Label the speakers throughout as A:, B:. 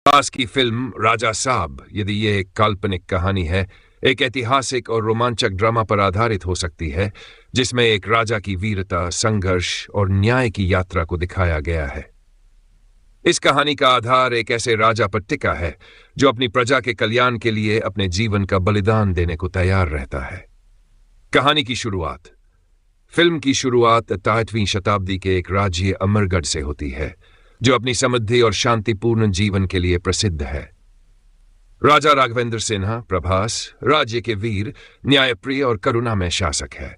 A: आज की फिल्म राजा साहब, यदि ये एक काल्पनिक कहानी है, एक ऐतिहासिक और रोमांचक ड्रामा पर आधारित हो सकती है जिसमें एक राजा की वीरता, संघर्ष और न्याय की यात्रा को दिखाया गया है। इस कहानी का आधार एक ऐसे राजा पर टिका है जो अपनी प्रजा के कल्याण के लिए अपने जीवन का बलिदान देने को तैयार रहता है। कहानी की शुरुआत। फिल्म की शुरुआत 18वीं शताब्दी के एक राज्य अमरगढ़ से होती है जो अपनी समृद्धि और शांतिपूर्ण जीवन के लिए प्रसिद्ध है। राजा राघवेंद्र सिन्हा प्रभास राज्य के वीर, न्यायप्रिय और करुणामय शासक है।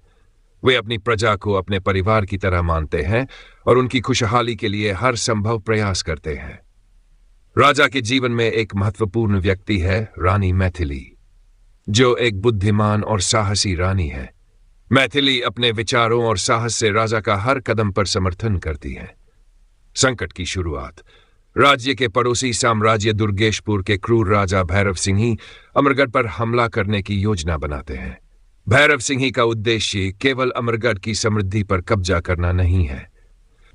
A: वे अपनी प्रजा को अपने परिवार की तरह मानते हैं और उनकी खुशहाली के लिए हर संभव प्रयास करते हैं। राजा के जीवन में एक महत्वपूर्ण व्यक्ति है रानी मैथिली, जो एक बुद्धिमान और साहसी रानी है। मैथिली अपने विचारों और साहस से राजा का हर कदम पर समर्थन करती है। संकट की शुरुआत। राज्य के पड़ोसी साम्राज्य दुर्गेशपुर के क्रूर राजा भैरव सिंह अमरगढ़ पर हमला करने की योजना बनाते हैं। भैरव सिंह का उद्देश्य केवल अमरगढ़ की समृद्धि पर कब्जा करना नहीं है,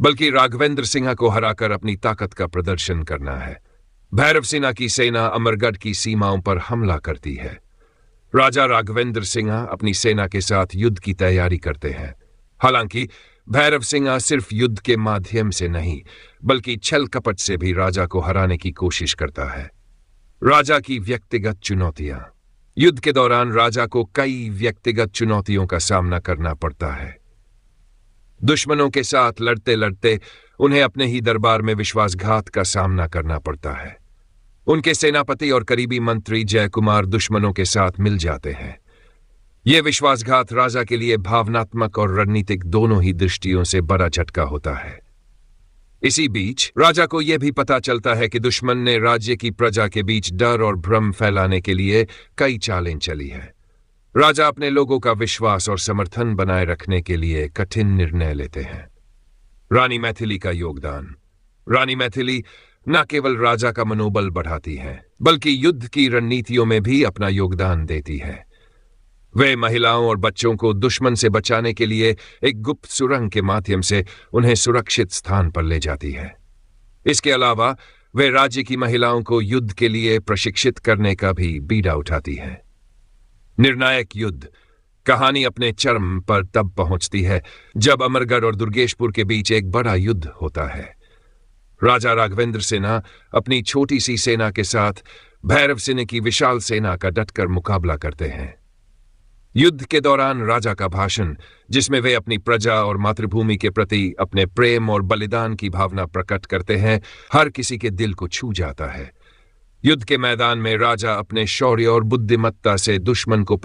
A: बल्कि राघवेंद्र सिंह को हराकर अपनी ताकत का प्रदर्शन करना है। भैरव सिंह की सेना अमरगढ़ की सीमाओं पर हमला करती है। राजा राघवेंद्र सिंह अपनी सेना के साथ युद्ध की तैयारी करते हैं। हालांकि भैरव सिंह सिर्फ युद्ध के माध्यम से नहीं, बल्कि छल कपट से भी राजा को हराने की कोशिश करता है। राजा की व्यक्तिगत चुनौतियां। युद्ध के दौरान राजा को कई व्यक्तिगत चुनौतियों का सामना करना पड़ता है। दुश्मनों के साथ लड़ते लड़ते उन्हें अपने ही दरबार में विश्वासघात का सामना करना पड़ता है। उनके सेनापति और करीबी मंत्री जयकुमार दुश्मनों के साथ मिल जाते हैं। यह विश्वासघात राजा के लिए भावनात्मक और रणनीतिक दोनों ही दृष्टियों से बड़ा झटका होता है। इसी बीच राजा को यह भी पता चलता है कि दुश्मन ने राज्य की प्रजा के बीच डर और भ्रम फैलाने के लिए कई चालें चली है। राजा अपने लोगों का विश्वास और समर्थन बनाए रखने के लिए कठिन निर्णय लेते हैं। रानी मैथिली का योगदान। रानी मैथिली न केवल राजा का मनोबल बढ़ाती है, बल्कि युद्ध की रणनीतियों में भी अपना योगदान देती है। वे महिलाओं और बच्चों को दुश्मन से बचाने के लिए एक गुप्त सुरंग के माध्यम से उन्हें सुरक्षित स्थान पर ले जाती है। इसके अलावा वे राज्य की महिलाओं को युद्ध के लिए प्रशिक्षित करने का भी बीड़ा उठाती है। निर्णायक युद्ध। कहानी अपने चरम पर तब पहुंचती है जब अमरगढ़ और दुर्गेशपुर के बीच एक बड़ा युद्ध होता है। राजा राघवेंद्र सिन्हा अपनी छोटी सी सेना के साथ भैरव सिंह की विशाल सेना का डटकर मुकाबला करते हैं। युद्ध के दौरान राजा का भाषण, जिसमें वे अपनी प्रजा और मातृभूमि के प्रति अपने प्रेम और बलिदान की भावना प्रकट करते हैं, हर किसी के दिल को छू जाता है। युद्ध के मैदान में राजा अपने शौर्य और बुद्धिमत्ता से दुश्मन को